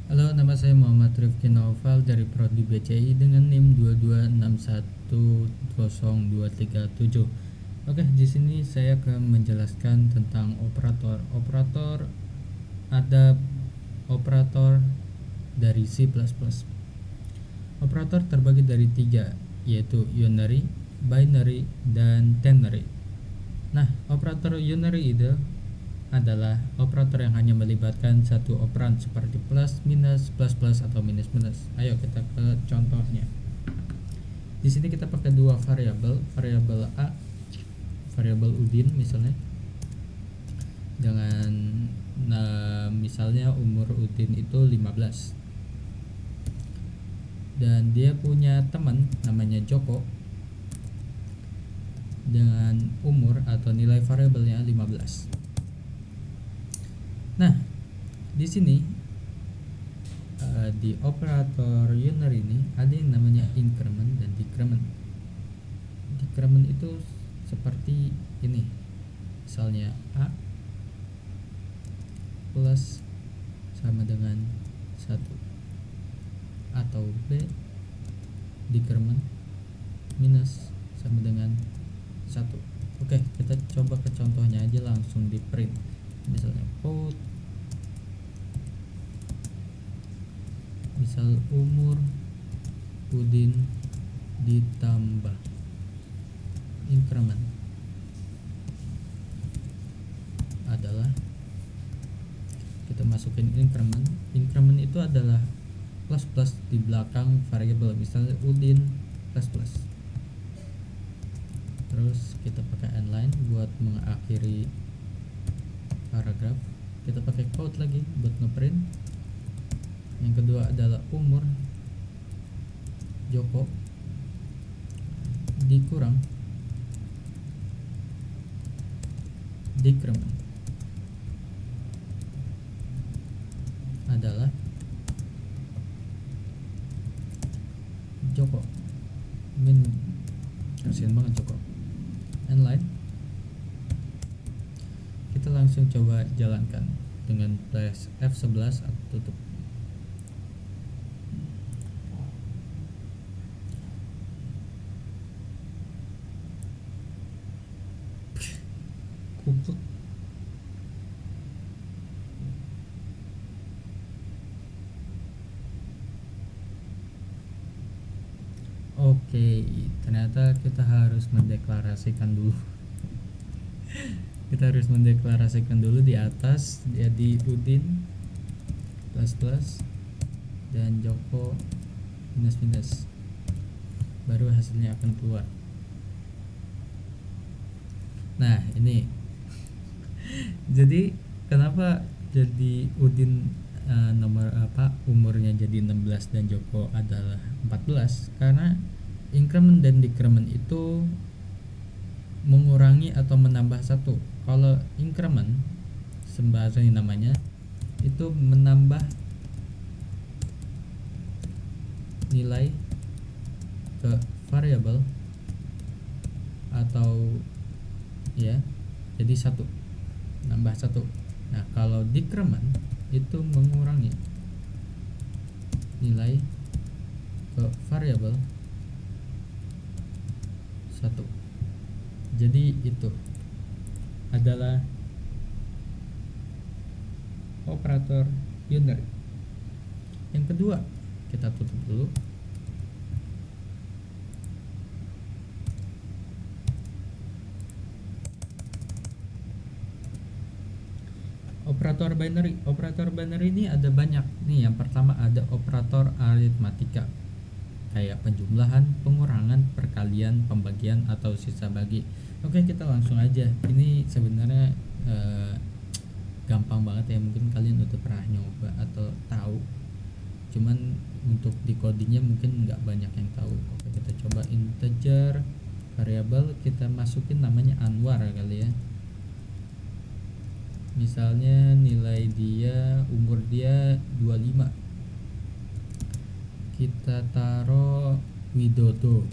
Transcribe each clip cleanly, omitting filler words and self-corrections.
Halo, nama saya Muhammad Rifki Naufal dari Prodi BCI dengan NIM 226100237. Oke, di sini saya akan menjelaskan tentang operator. Operator ada operator dari C++. Operator terbagi dari tiga, yaitu unary, binary, dan ternary. Nah, operator unary itu adalah operator yang hanya melibatkan satu operan seperti plus, minus, plus plus atau minus minus. Ayo kita ke contohnya. Di sini kita pakai dua variabel, variabel A, variabel Udin misalnya. Dengan misalnya umur Udin itu 15. Dan dia punya teman namanya Joko dengan umur atau nilai variabelnya 15. Nah, di sini di operator unary ini ada yang namanya increment dan decrement. Decrement itu seperti ini, misalnya A plus sama dengan 1, atau B decrement minus sama dengan 1. Oke, kita coba ke contohnya aja, langsung di print. Misalnya code, misal umur Udin ditambah increment adalah, kita masukin increment. Increment itu adalah plus plus di belakang variabel, misalnya Udin plus plus. Terus kita pakai endline buat mengakhiri paragraf. Kita pakai quote lagi buat ngeprint. Yang kedua adalah umur Joko dikurang decrement adalah Joko min. Kasian banget Joko. Endline. Kita langsung coba jalankan dengan press F11 atau tutup. Kumpul. Oke, ternyata kita harus mendeklarasikan dulu. Kita harus mendeklarasikan dulu di atas, jadi Udin plus plus dan Joko minus minus, baru hasilnya akan keluar. Nah, ini jadi kenapa jadi Udin nomor umurnya jadi 16 dan Joko adalah 14, karena increment dan decrement itu mengurangi atau menambah satu. Kalau increment sebahasanya namanya itu menambah nilai ke variabel atau ya, jadi satu, nambah satu. Nah, kalau decrement itu mengurangi nilai ke variabel satu. Jadi itu adalah operator unary. Yang kedua, kita tutup dulu. Operator binary. Operator binary ini ada banyak nih. Yang pertama ada operator aritmatika, kayak penjumlahan, pengurangan, perkalian, pembagian, atau sisa bagi. Oke, kita langsung aja. Ini sebenarnya gampang banget ya, mungkin kalian udah pernah nyoba atau tahu, cuman untuk decodingnya mungkin nggak banyak yang tahu. Oke, kita coba integer variabel, kita masukin namanya Anwar kali ya. Misalnya nilai dia, umur dia 25, kita taruh Widodo,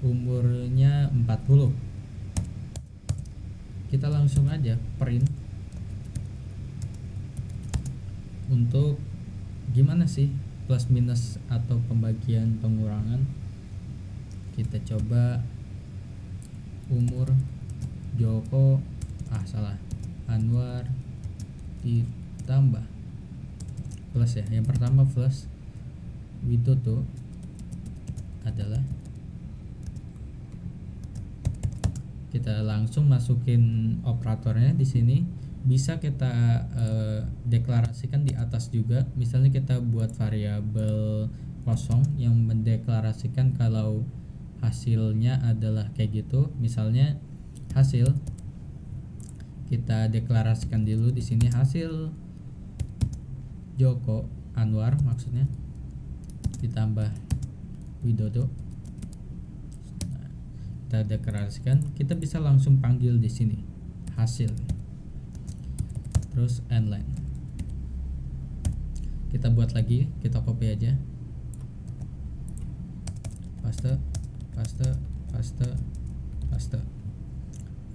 umurnya 40. Kita langsung aja print untuk gimana sih plus minus atau pembagian pengurangan. Kita coba umur Joko Anwar ditambah plus ya. Yang pertama plus Widodo adalah, kita langsung masukin operatornya di sini. Bisa kita deklarasikan di atas juga. Misalnya kita buat variabel kosong yang mendeklarasikan kalau hasilnya adalah kayak gitu. Misalnya hasil, kita deklarasikan dulu di sini hasil Joko Anwar maksudnya ditambah Widodo. Nah, kita deklarasikan, kita bisa langsung panggil di sini hasil, terus endline. Kita buat lagi, kita copy aja, paste.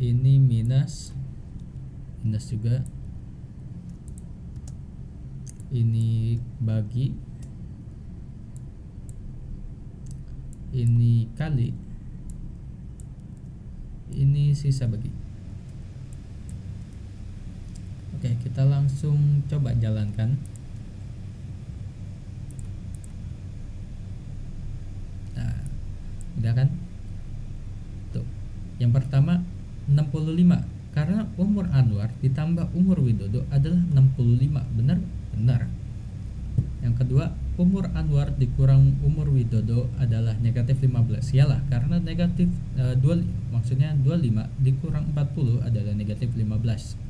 Ini minus juga, ini bagi, ini kali, ini sisa bagi. Oke, kita langsung coba jalankan. Nah, udah kan? Tuh. Yang pertama 65, karena umur Anwar ditambah umur Widodo adalah 65. Benar? Benar. Yang kedua, umur Anwar dikurang umur Widodo adalah negatif 15. Yalah, karena negatif 25 dikurang 40 adalah negatif 15.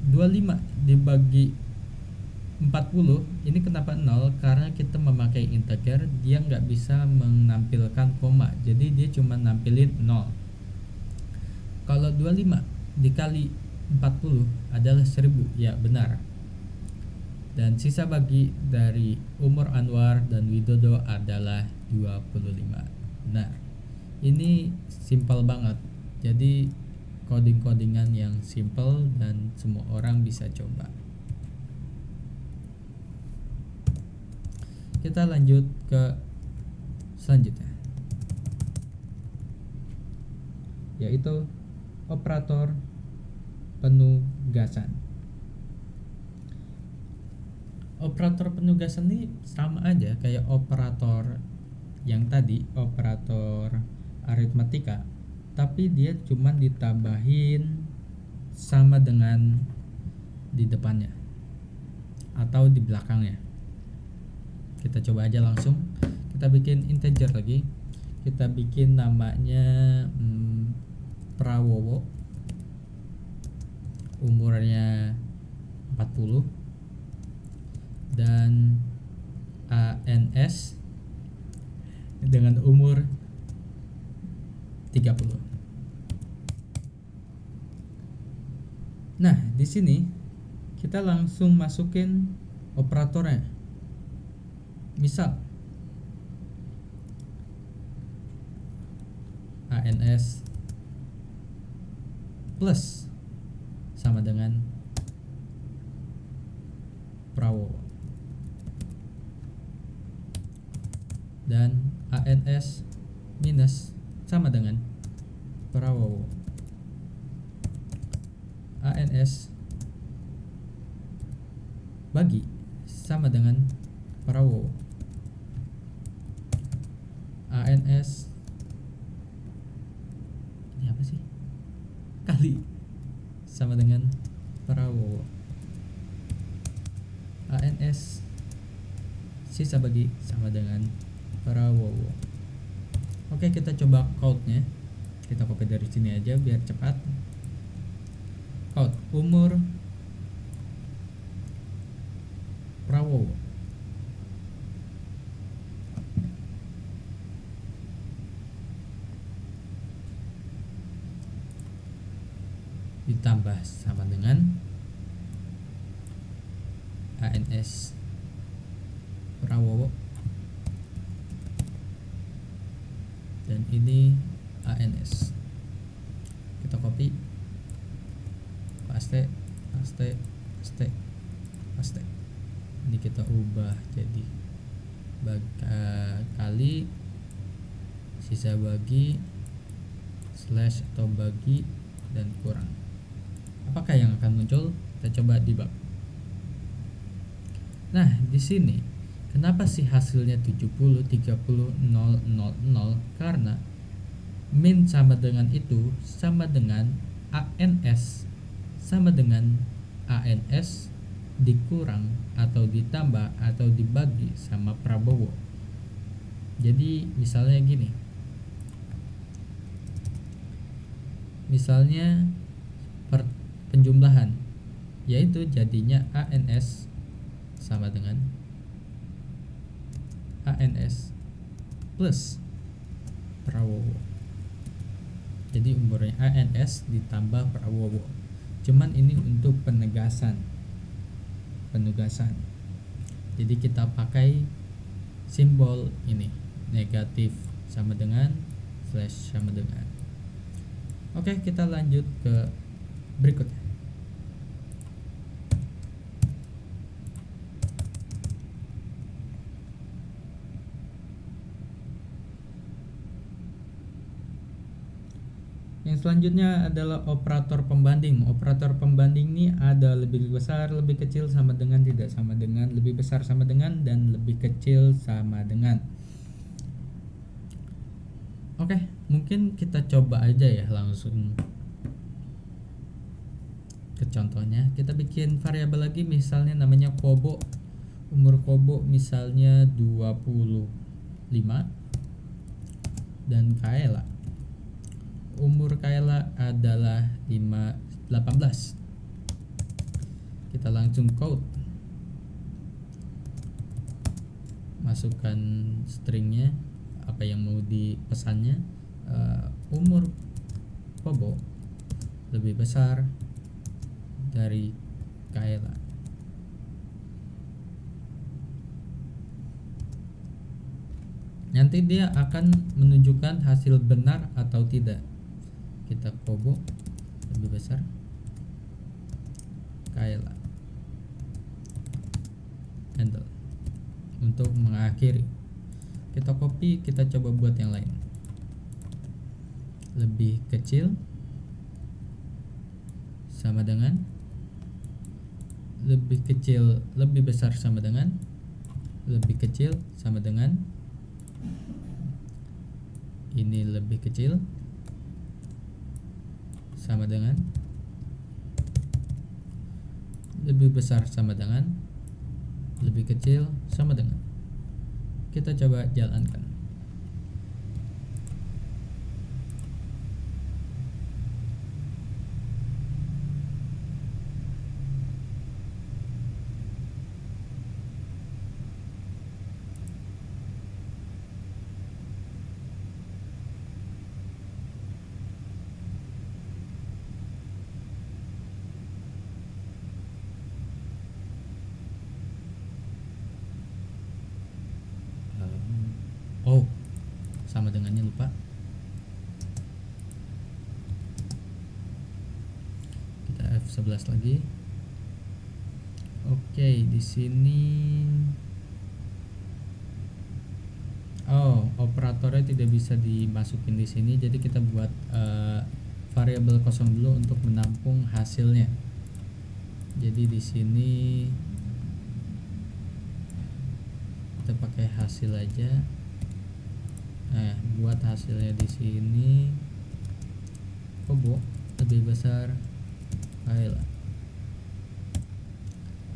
25 dibagi 40 ini kenapa 0? Karena kita memakai integer, dia nggak bisa menampilkan koma, jadi dia cuma nampilin 0. Kalau 25 dikali 40 adalah 10, ya benar. Dan sisa bagi dari umur Anwar dan Widodo adalah 25. Benar. Ini simpel banget. Jadi coding-codingan yang simple dan semua orang bisa coba. Kita lanjut ke selanjutnya, yaitu operator penugasan. Operator penugasan ini sama aja kayak operator yang tadi, operator aritmatika, tapi dia cuma ditambahin sama dengan di depannya atau di belakangnya. Kita coba aja langsung. Kita bikin integer lagi. Kita bikin namanya Prawowo, umurnya 40, dan ANS dengan umur 30. Nah, di sini kita langsung masukin operatornya. Misal ANS plus sama dengan Prawowo, dan ANS minus sama dengan Prawowo. ANS bagi sama dengan Prawowo. ANS ini apa sih? Kali sama dengan Prawowo. ANS sisa bagi sama dengan Prawowo. Oke, kita coba code-nya. Kita copy dari sini aja biar cepat. Code umur Prawowo ditambah sama dengan ANS Prawowo, dan ini ANS. Kita copy, paste, paste. Ini kita ubah jadi kali, sisa bagi, slash atau bagi, dan kurang. Apakah yang akan muncul? Kita coba debug. Nah, di sini kenapa sih hasilnya 70, 30, 0, 0, 0? Karena min sama dengan itu sama dengan ANS sama dengan ANS dikurang atau ditambah atau dibagi sama Prabowo. Jadi misalnya gini, misalnya penjumlahan, yaitu jadinya ANS sama dengan ANS plus Prabowo. Jadi umurnya ANS ditambah Prabowo. Cuman ini untuk penugasan. Jadi kita pakai simbol ini, negatif sama dengan, slash sama dengan. Oke, kita lanjut ke berikutnya. Yang selanjutnya adalah operator pembanding. Operator pembanding ini ada lebih besar, lebih kecil, sama dengan, tidak sama dengan, lebih besar sama dengan, dan lebih kecil sama dengan. Oke, mungkin kita coba aja ya langsung ke contohnya. Kita bikin variabel lagi, misalnya namanya Kobo. Umur Kobo misalnya 25 dan Kaela. Umur Kaela adalah 18. Kita langsung code, masukkan stringnya, apa yang mau dipesannya. Umur Kobo lebih besar dari Kaela. Nanti dia akan menunjukkan hasil benar atau tidak. Kita Kobo lebih besar Kaela, enter. Untuk mengakhiri, kita copy, kita coba buat yang lain. Lebih kecil sama dengan, lebih kecil, lebih besar sama dengan, lebih kecil sama dengan, ini lebih kecil sama dengan, lebih besar sama dengan, lebih kecil sama dengan. Kita coba jalankan. Oh, sama dengannya lupa. Kita F11 lagi. Oke, di sini operatornya tidak bisa dimasukin di sini, jadi kita buat variabel kosong dulu untuk menampung hasilnya. Jadi di sini kita pakai hasil aja. Buat hasilnya di sini Kobo lebih besar Kaela.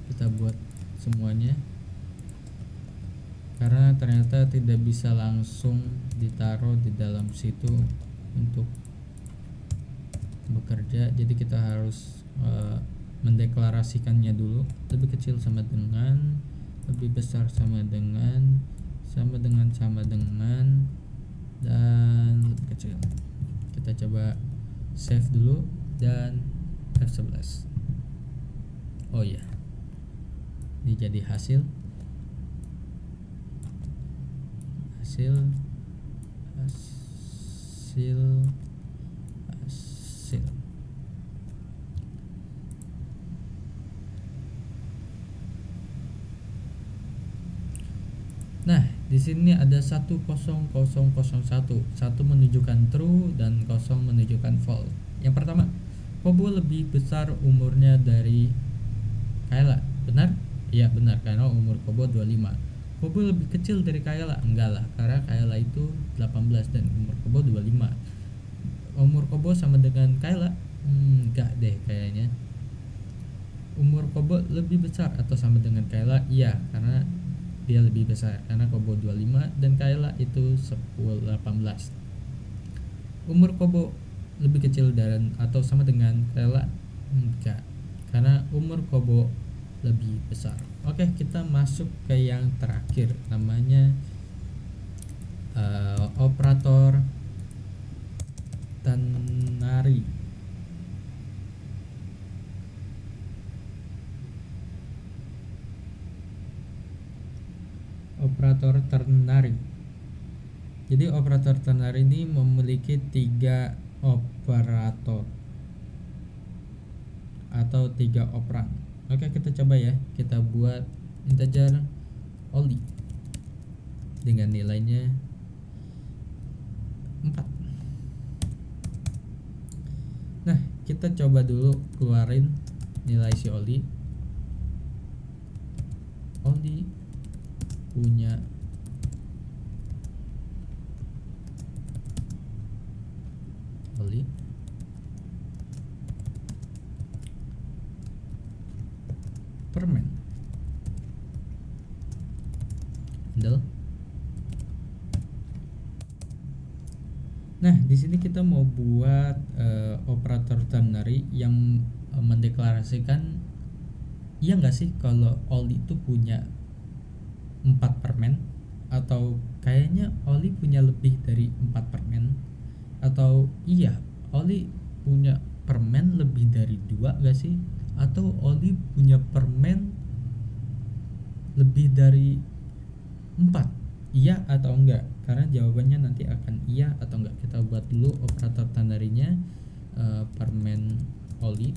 Kita buat semuanya karena ternyata tidak bisa langsung ditaruh di dalam situ untuk bekerja, jadi kita harus mendeklarasikannya dulu. Lebih kecil sama dengan, lebih besar sama dengan, sama dengan, sama dengan, dan lebih kecil. Kita coba save dulu dan F11. Oh ya, ini jadi hasil. Di sini ada 10001, satu menunjukkan true dan 0 menunjukkan false. Yang pertama, Kobo lebih besar umurnya dari Kayla. Benar? Iya benar, karena umur Kobo 25. Kobo lebih kecil dari Kayla. Enggak lah, karena Kayla itu 18 dan umur Kobo 25. Umur Kobo sama dengan Kayla? Enggak deh kayaknya. Umur Kobo lebih besar atau sama dengan Kayla? Iya, karena dia lebih besar, karena Kobo 25 dan Kayla itu 18. Umur Kobo lebih kecil dan atau sama dengan Kayla? Enggak, karena umur Kobo lebih besar. Oke, kita masuk ke yang terakhir, namanya operator ternary. Operator ternary. Jadi operator ternary ini memiliki 3 operator atau 3 operan. Oke, kita coba ya. Kita buat integer Oli dengan nilainya 4. Nah, kita coba dulu keluarin nilai si Oli. Oli punya permen handle. Nah, di sini kita mau buat operator ternary yang mendeklarasikan iya nggak sih kalau Oli itu punya 4 permen, atau kayaknya Oli punya lebih dari 4 permen, atau iya Oli punya permen lebih dari 2 gak sih, atau Oli punya permen lebih dari 4, iya atau enggak. Karena jawabannya nanti akan iya atau enggak. Kita buat dulu operator ternary-nya. Permen Oli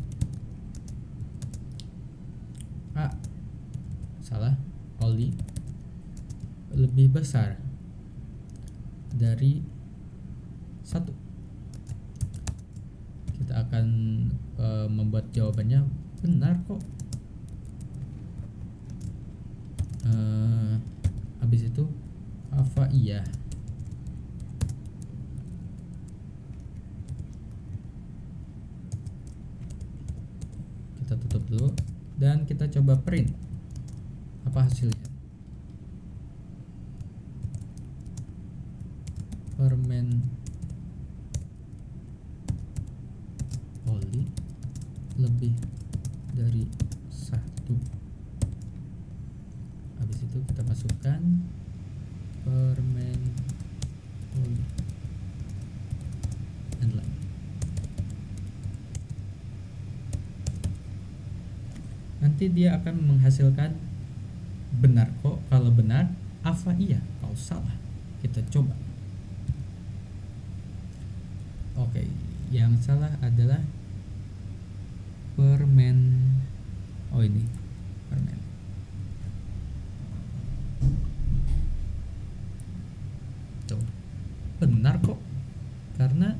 Oli lebih besar dari 1. Kita akan membuat jawabannya benar kok. Habis itu apa iya. Kita tutup dulu dan kita coba print apa hasilnya. Permen Oli lebih dari 1. Habis itu kita masukkan permen Oli and line. Nanti dia akan menghasilkan benar kok. Kalau benar, apa iya. Kalau salah, kita coba. Oke, yang salah adalah permen. Oh, ini permen. Tuh, benar kok. Karena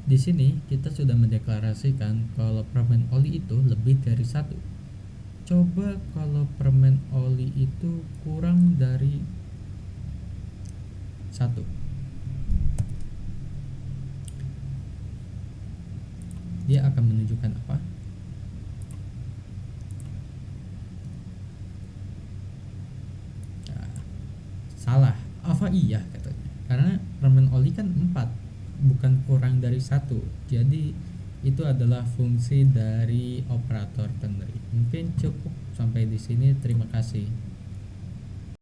di sini kita sudah mendeklarasikan kalau permen Oli itu lebih dari 1. Coba kalau permen Oli itu kurang dari 1, dia akan menunjukkan apa? Nah, salah. Apa iya katanya? Karena permen Oli kan 4, bukan kurang dari 1. Jadi itu adalah fungsi dari operator ternary. Mungkin cukup sampai di sini. Terima kasih.